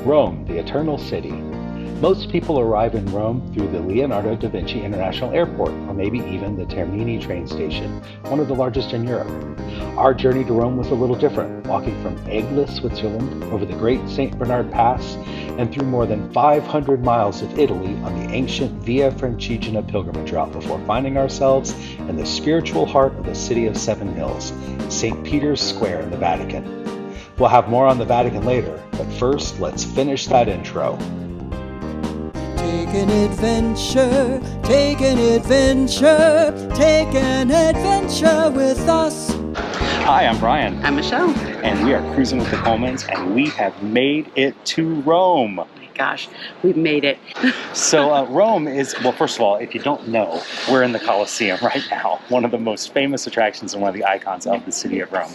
Rome, the Eternal City. Most people arrive in Rome through the Leonardo da Vinci International Airport, or maybe even the Termini train station, one of the largest in Europe. Our journey to Rome was a little different, walking from Aigle, Switzerland, over the Great St. Bernard Pass, and through more than 500 miles of Italy on the ancient Via Francigena pilgrimage route before finding ourselves in the spiritual heart of the City of Seven Hills, St. Peter's Square in the Vatican. We'll have more on the Vatican later, but first, let's finish that intro. Take an adventure, take an adventure, take an adventure with us. Hi, I'm Brian. I'm Michelle. And we are cruising with the Colemans, and we have made it to Rome. Oh my gosh, we've made it. So Rome is, well, first of all, if you don't know, we're in the Colosseum right now, one of the most famous attractions and one of the icons of the city of Rome.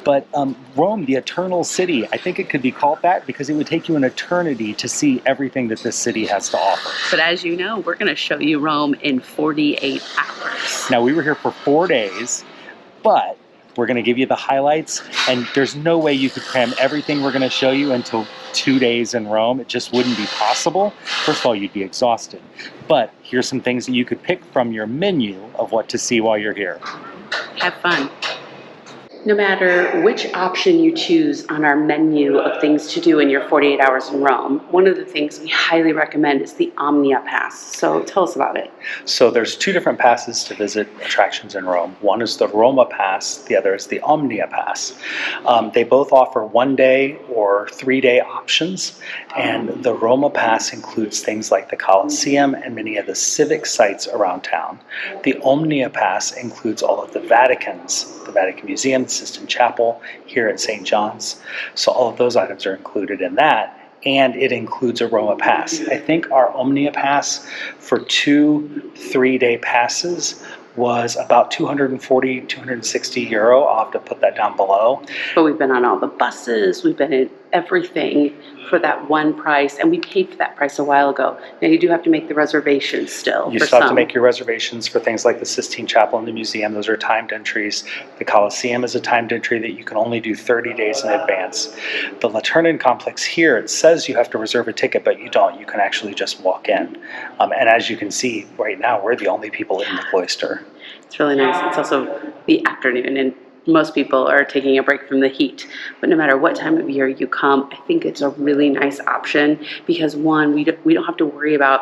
But Rome, the Eternal City, I think it could be called that because it would take you an eternity to see everything that this city has to offer. But as you know, we're going to show you Rome in 48 hours. Now, we were here for 4 days, but we're going to give you the highlights, and there's no way you could cram everything we're going to show you into 2 days in Rome. It just wouldn't be possible. First of all, you'd be exhausted. But here's some things that you could pick from your menu of what to see while you're here. Have fun. No matter which option you choose on our menu of things to do in your 48 hours in Rome, one of the things we highly recommend is the Omnia Pass. So tell us about it. So there's 2 different passes to visit attractions in Rome. One is the Roma Pass, the other is the Omnia Pass. They both offer 1-day or 3-day options, and the Roma Pass includes things like the Colosseum and many of the civic sites around town. The Omnia Pass includes all of the Vaticans, the Vatican Museum, the Sistine Chapel here at St. John's. So all of those items are included in that, and it includes a Roma Pass. I think our Omnia Pass for 2 3-day passes was about 240, 260 euro. I'll have to put that down below. But we've been on all the buses, we've been in everything for that one price, and we paid for that price a while ago. Now you do have to make the reservations still. You still have to make your reservations for things like the Sistine Chapel and the museum. Those are timed entries. The Colosseum is a timed entry that you can only do 30 days in advance. The Lateran complex here, it says you have to reserve a ticket, but you don't. You can actually just walk in. And as you can see right now, we're the only people in the cloister. It's really nice. It's also the afternoon, and most people are taking a break from the heat. But no matter what time of year you come, I think it's a really nice option because, one, we don't have to worry about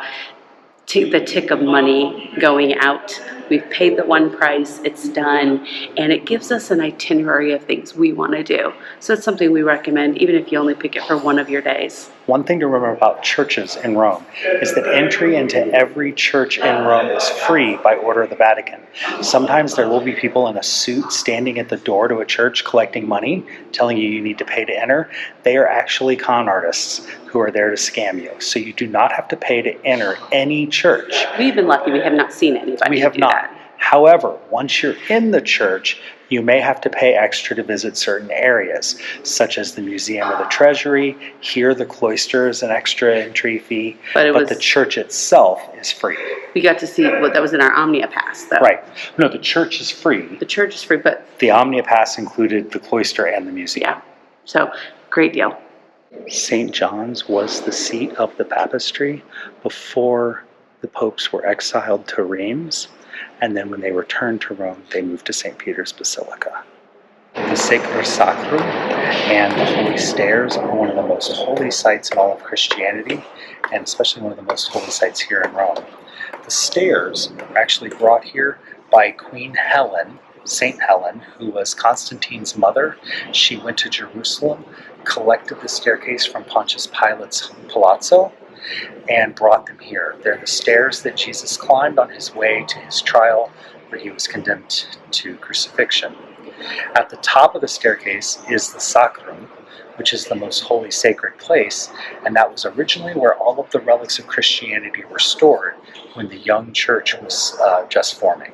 the tick of money going out. We've paid the one price, it's done, and it gives us an itinerary of things we want to do. So it's something we recommend, even if you only pick it for one of your days. One thing to remember about churches in Rome is that entry into every church in Rome is free by order of the Vatican. Sometimes there will be people in a suit standing at the door to a church collecting money, telling you need to pay to enter. They are actually con artists who are there to scam you. So you do not have to pay to enter any church. We've been lucky. We have not seen anybody We have do not. that. However, once you're in the church, you may have to pay extra to visit certain areas, such as the Museum of the Treasury. Here, the cloister is an extra entry fee, but the church itself is free. We got to see what that was in our Omnia Pass, though. Right. No, the church is free. The church is free, but The Omnia Pass included the cloister and the museum. yeah, so great deal. St. John's was the seat of the papistry before the popes were exiled to Reims. And then when they returned to Rome, they moved to St. Peter's Basilica. The Sacra Sacrum and the Holy Stairs are one of the most holy sites in all of Christianity, and especially one of the most holy sites here in Rome. The stairs were actually brought here by Queen Helen, St. Helen, who was Constantine's mother. She went to Jerusalem, collected the staircase from Pontius Pilate's palazzo, and brought them here. They're the stairs that Jesus climbed on his way to his trial, where he was condemned to crucifixion. At the top of the staircase is the Sacrum, which is the most holy sacred place, and that was originally where all of the relics of Christianity were stored when the young church was just forming.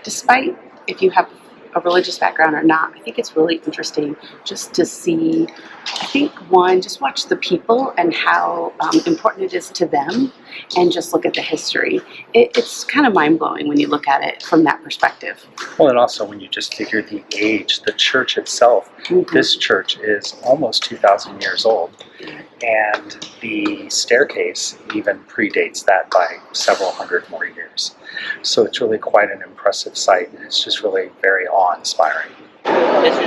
Despite if you have a religious background or not, I think it's really interesting just to see, I think, one, just watch the people and how important it is to them, and just look at the history. It's kind of mind-blowing when you look at it from that perspective. Well, and also when you just figure the age, the church itself, this church is almost 2,000 years old. and the staircase even predates that by several hundred more years. So it's really quite an impressive sight, and it's just really very awe-inspiring.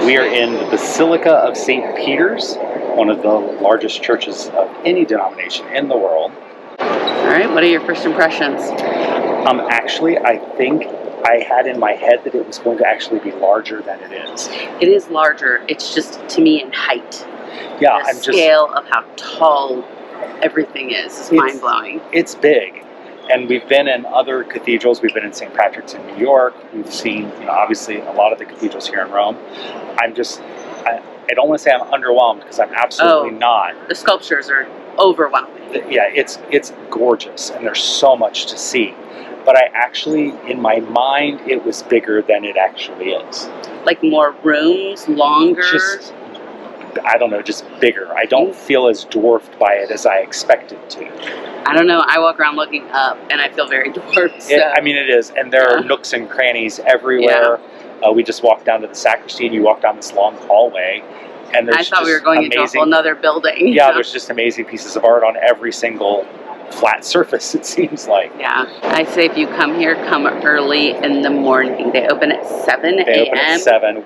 We are in the Basilica of St. Peter's, one of the largest churches of any denomination in the world. All right, what are your first impressions? Actually, I think I had in my head that it was going to actually be larger than it is. It is larger. It's just, to me, in height. Yeah, The scale of how tall everything is mind-blowing. It's big. And we've been in other cathedrals. We've been in St. Patrick's in New York. We've seen, obviously a lot of the cathedrals here in Rome. I don't want to say I'm underwhelmed, because I'm absolutely not. The sculptures are overwhelming. Yeah, it's gorgeous, and there's so much to see. But I actually, in my mind, it was bigger than it actually is. Like more rooms, longer? Just, I don't know, just bigger. I don't feel as dwarfed by it as I expected to. I don't know. I walk around looking up, and I feel very dwarfed. So. It is. And there are nooks and crannies everywhere. Yeah. We just walked down to the sacristy, and you walk down this long hallway. And I thought we were going into a whole other building. Yeah, there's just amazing pieces of art on every single flat surface, it seems like. Yeah. I say if you come here, come early in the morning. They open at 7 a.m. They open at 7.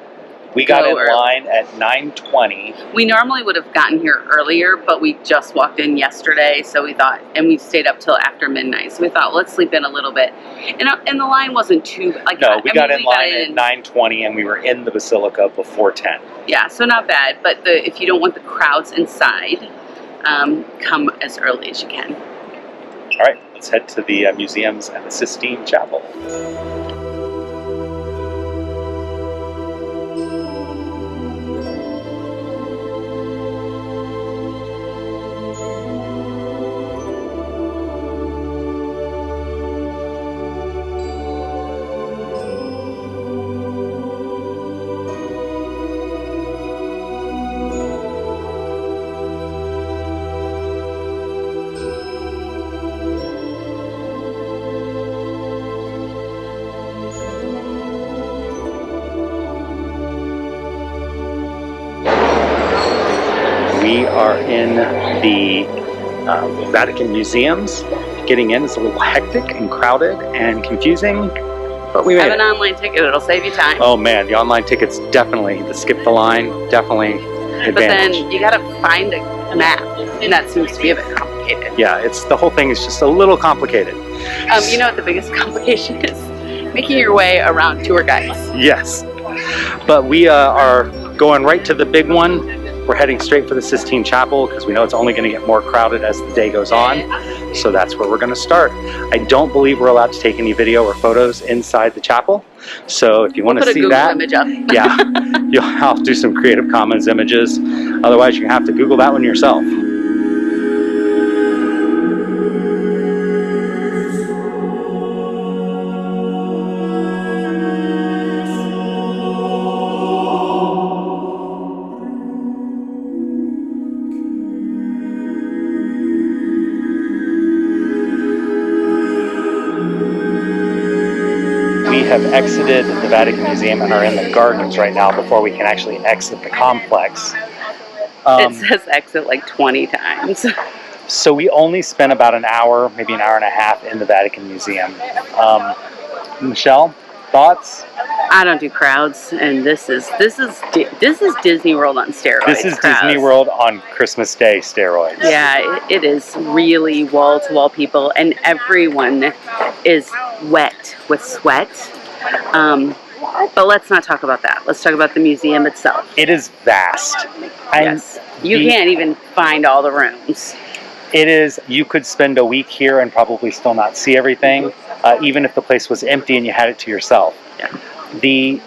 We got in line at 9:20. We normally would have gotten here earlier, but we just walked in yesterday, so we thought, and we stayed up till after midnight, so we thought, let's sleep in a little bit. And the line wasn't too, we got in line at 9:20, and we were in the Basilica before 10. Yeah, so not bad, but if you don't want the crowds inside, come as early as you can. All right, let's head to the museums and the Sistine Chapel. We are in the Vatican museums. Getting in is a little hectic and crowded and confusing, but we made it. Have an online ticket, it'll save you time. Oh man, the online tickets definitely, the skip the line, definitely advantage. But then you gotta find a map, and that seems to be a bit complicated. Yeah, the whole thing is just a little complicated. You know what the biggest complication is? Making your way around tour guides. Yes, but we are going right to the big one. We're heading straight for the Sistine Chapel because we know it's only going to get more crowded as the day goes on. So that's where we're going to start. I don't believe we're allowed to take any video or photos inside the chapel. So if you want to see that, image up. Yeah, you'll have to do some Creative Commons images. Otherwise, you have to Google that one yourself. We have exited the Vatican Museum and are in the gardens right now before we can actually exit the complex. It says exit like 20 times. So we only spent about an hour, maybe an hour and a half in the Vatican Museum. Michelle, thoughts? I don't do crowds, and this is Disney World on steroids. This is crowds. Disney World on Christmas Day steroids. Yeah, it is really wall-to-wall people, and everyone is wet with sweat. But let's not talk about that. Let's talk about the museum itself. It is vast. Yes, you can't even find all the rooms. It is. You could spend a week here and probably still not see everything, even if the place was empty and you had it to yourself. Yeah.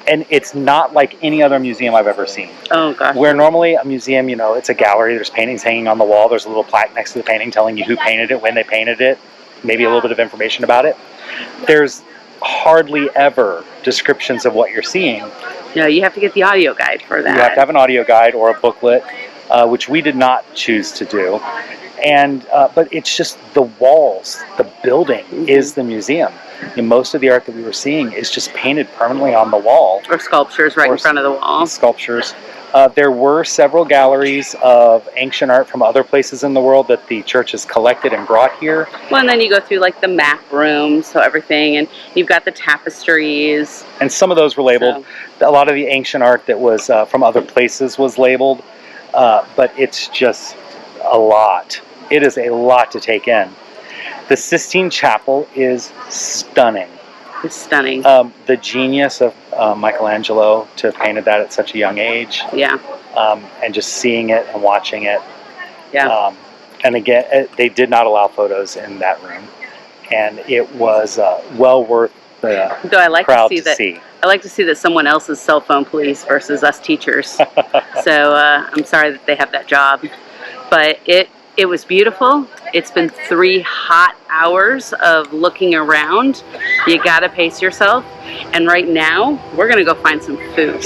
And it's not like any other museum I've ever seen. Oh gosh. Where normally a museum, it's a gallery, there's paintings hanging on the wall, there's a little plaque next to the painting telling you who painted it, when they painted it, maybe a little bit of information about it. There's hardly ever descriptions of what you're seeing. No, you have to get the audio guide for that. You have to have an audio guide or a booklet, which we did not choose to do. And but it's just the walls, the building is the museum. Most of the art that we were seeing is just painted permanently on the wall. Or sculptures right in front of the wall. Sculptures. There were several galleries of ancient art from other places in the world that the church has collected and brought here. Well, and then you go through like the map room, so everything, and you've got the tapestries. And some of those were labeled. A lot of the ancient art that was from other places was labeled, but it's just a lot. It is a lot to take in. The Sistine Chapel is stunning. It's stunning. The genius of Michelangelo to have painted that at such a young age. Yeah. And just seeing it and watching it. Yeah. And again, they did not allow photos in that room, and it was well worth the Though I like crowd to see to that. see. I like to see that someone else is cell phone police versus us teachers. So I'm sorry that they have that job, but it was beautiful. It's been 3 hot hours of looking around. You gotta pace yourself. And right now, we're gonna go find some food.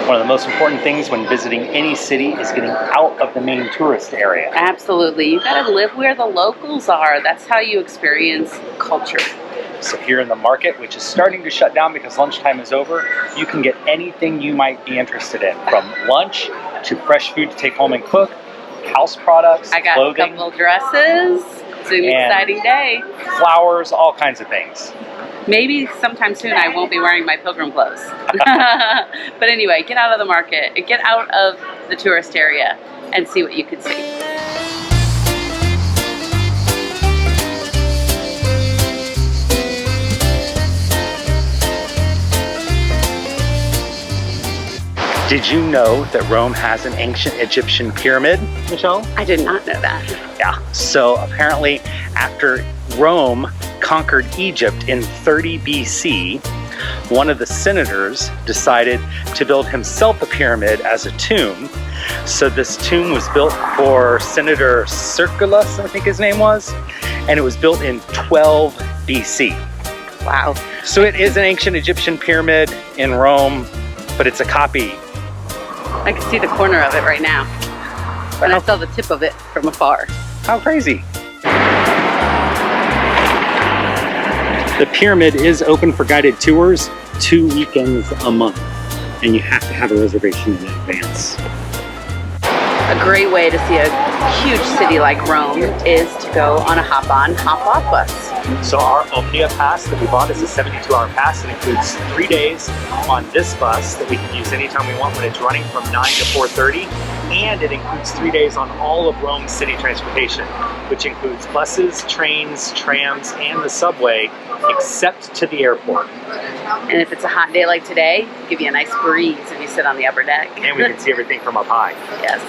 One of the most important things when visiting any city is getting out of the main tourist area. Absolutely. You gotta live where the locals are. That's how you experience culture. So here in the market, which is starting to shut down because lunchtime is over, you can get anything you might be interested in, from lunch to fresh food to take home and cook, house products, I got clothing, a couple dresses. It's an exciting day. flowers, all kinds of things. Maybe sometime soon I won't be wearing my pilgrim clothes. But anyway, get out of the market, get out of the tourist area and see what you can see. Did you know that Rome has an ancient Egyptian pyramid, Michelle? I did not know that. Yeah. So apparently after Rome conquered Egypt in 30 BC, one of the senators decided to build himself a pyramid as a tomb. So this tomb was built for Senator Circulus, I think his name was, and it was built in 12 BC. Wow. So it is an ancient Egyptian pyramid in Rome, but it's a copy. I can see the corner of it right now. And I saw the tip of it from afar. How crazy. The pyramid is open for guided tours 2 weekends a month, and you have to have a reservation in advance. A great way to see a huge city like Rome is to go on a hop-on, hop-off bus. So our Omnia pass that we bought is a 72-hour pass. It includes 3 days on this bus that we can use anytime we want when it's running from 9 to 4:30. And it includes 3 days on all of Rome's city transportation, which includes buses, trains, trams, and the subway, except to the airport. And if it's a hot day like today, give you a nice breeze if you sit on the upper deck. And we can see everything from up high. Yes.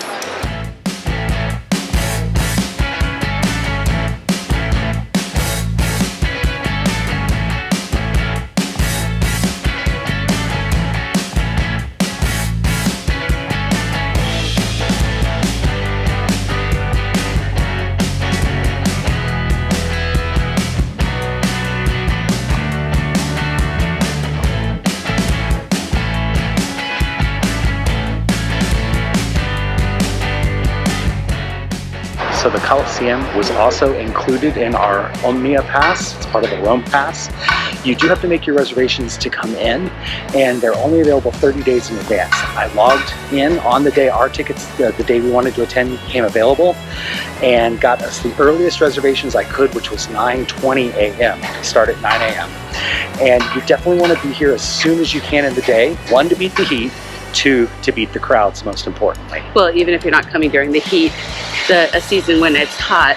So the Colosseum was also included in our Omnia pass. It's part of the Rome pass. You do have to make your reservations to come in, and they're only available 30 days in advance. I logged in on the day our tickets, the day we wanted to attend, became available, and got us the earliest reservations I could, which was 9:20 a.m. We start at 9 a.m. And you definitely want to be here as soon as you can in the day. 1, to beat the heat. 2, to beat the crowds, most importantly. Well, even if you're not coming during the heat, a season when it's hot,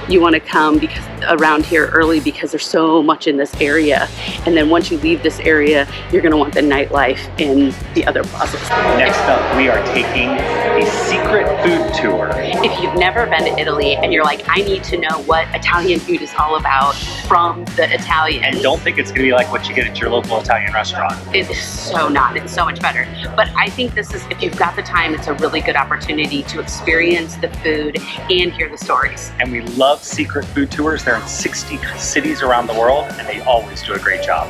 you want to come because around here early because there's so much in this area. And then once you leave this area, you're going to want the nightlife in the other plazas. Next up, we are taking a secret food tour. If you've never been to Italy and you're like, I need to know what Italian food is all about, from the Italians. And don't think it's going to be like what you get at your local Italian restaurant. It is so not. It's so much better. But I think this is, if you've got the time, it's a really good opportunity to experience the food and hear the stories. And we love secret food tours. They're in 60 cities around the world, and they always do a great job.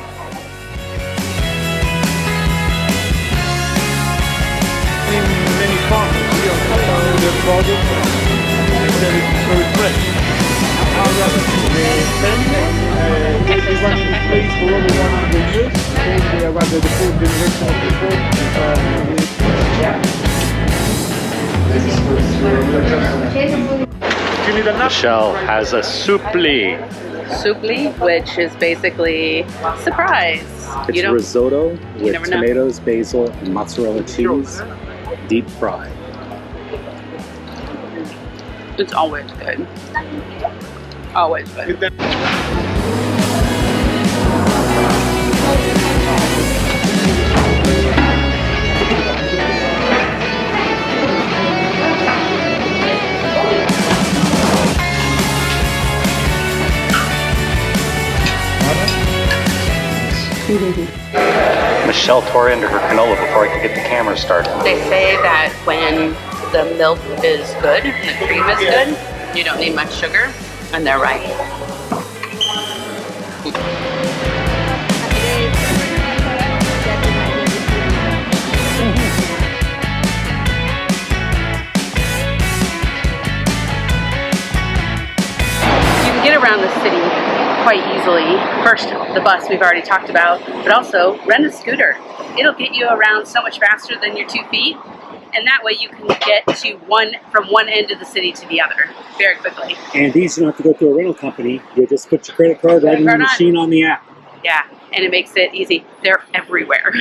In many farms, we are cutting the product and sell it very fresh. They've been running the place for over 100 years. They are under the fourth generation of the fourth. Michelle has a soupli. Soupli, which is basically surprise. It's risotto with never know. tomatoes, basil, and mozzarella cheese, deep fried. It's always good. Always good. Michelle tore into her canola before I could get the camera started. They say that when the milk is good and the cream is good, you don't need much sugar, and they're right. You can get around the city quite easily. First, the bus we've already talked about, but also rent a scooter. It'll get you around so much faster than your 2 feet, and that way you can get to from one end of the city to the other very quickly. And these you don't have to go through a rental company. You just put your credit card right in the machine on the app. Yeah, and it makes it easy. They're everywhere.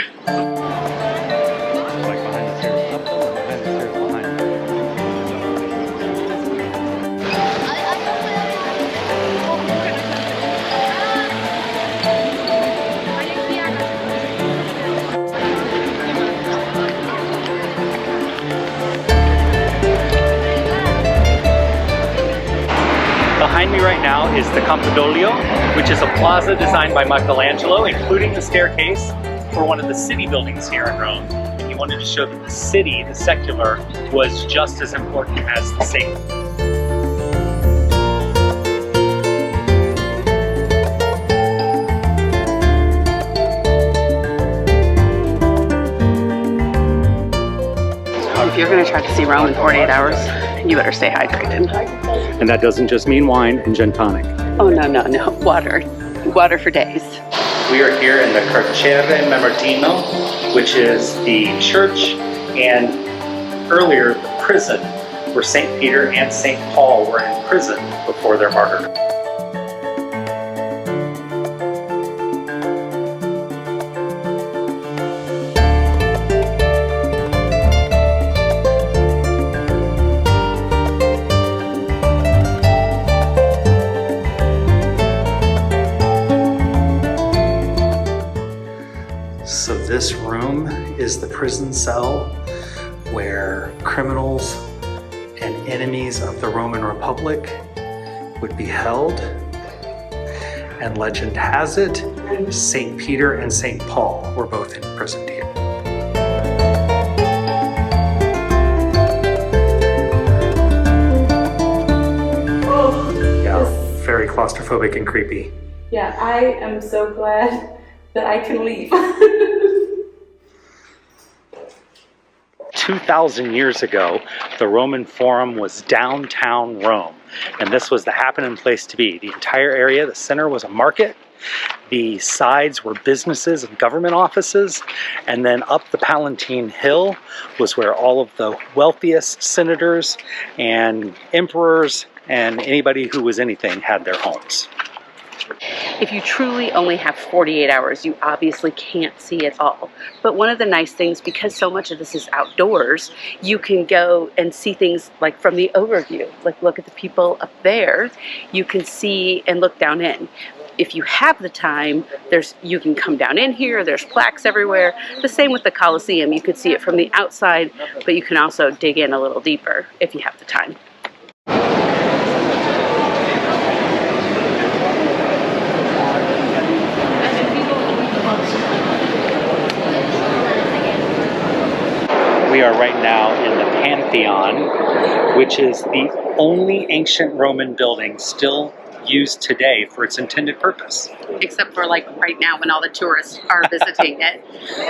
Behind me right now is the Campidoglio, which is a plaza designed by Michelangelo, including the staircase for one of the city buildings here in Rome. And he wanted to show that the city, the secular, was just as important as the sacred. If you're going to try to see Rome in 48 hours, you better stay hydrated. And that doesn't just mean wine and gin tonic. Oh, no. Water. Water for days. We are here in the Carcere Mamertino, which is the church and earlier the prison where St. Peter and St. Paul were in prison before their martyrdom. So this room is the prison cell where criminals and enemies of the Roman Republic would be held. And legend has it, St. Peter and St. Paul were both imprisoned here. Yeah, very claustrophobic and creepy. Yeah, I am so glad that I can leave. 2,000 years ago, the Roman Forum was downtown Rome, and this was the happening place to be. The entire area, the center was a market, the sides were businesses and government offices, and then up the Palatine Hill was where all of the wealthiest senators and emperors and anybody who was anything had their homes. If you truly only have 48 hours, you obviously can't see it all. But one of the nice things, because so much of this is outdoors, you can go and see things like from the overview. Like look at the people up there. You can see and look down in. If you have the time, you can come down in here. There's plaques everywhere. The same with the Colosseum. You could see it from the outside, but you can also dig in a little deeper if you have the time. We are right now in the Pantheon, which is the only ancient Roman building still used today for its intended purpose. Except for like right now when all the tourists are visiting it,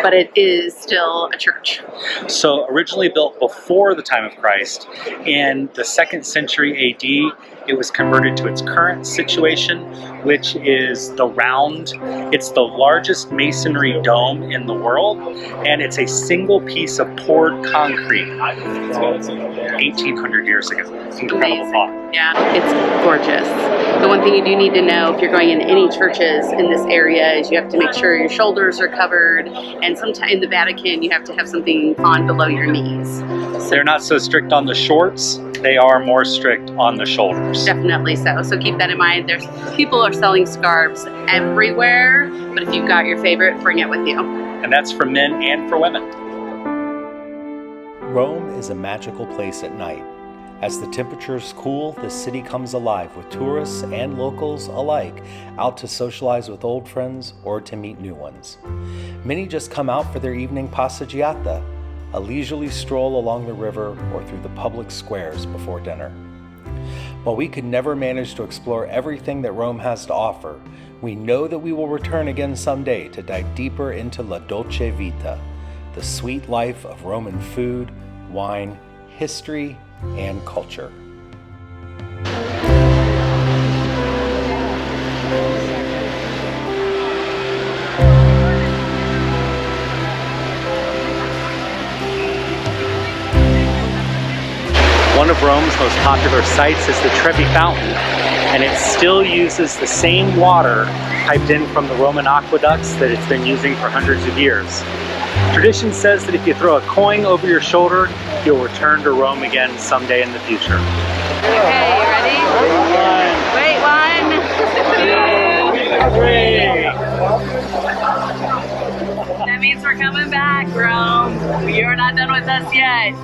but it is still a church. So originally built before the time of Christ, in the 2nd century AD, it was converted to its current situation, which is the round. It's the largest masonry dome in the world, and it's a single piece of poured concrete 1800 years ago. Incredible thought. Yeah, it's gorgeous. The one thing you do need to know if you're going in any churches in this area is you have to make sure your shoulders are covered, and sometimes in the Vatican you have to have something on below your knees. They're not so strict on the shorts, they are more strict on the shoulders. Definitely so. So keep that in mind. There's people are selling scarves everywhere, but if you've got your favorite, bring it with you. And that's for men and for women. Rome is a magical place at night. As the temperatures cool, the city comes alive with tourists and locals alike out to socialize with old friends or to meet new ones. Many just come out for their evening passeggiata, a leisurely stroll along the river or through the public squares before dinner. While we could never manage to explore everything that Rome has to offer, we know that we will return again someday to dive deeper into La Dolce Vita, the sweet life of Roman food, wine, history, and culture. One of Rome's most popular sites is the Trevi Fountain, and it still uses the same water piped in from the Roman aqueducts that it's been using for hundreds of years. Tradition says that if you throw a coin over your shoulder, you'll return to Rome again someday in the future. Okay, you ready? Wait, 1, 2, 3. That means we're coming back, Rome. You're not done with us yet.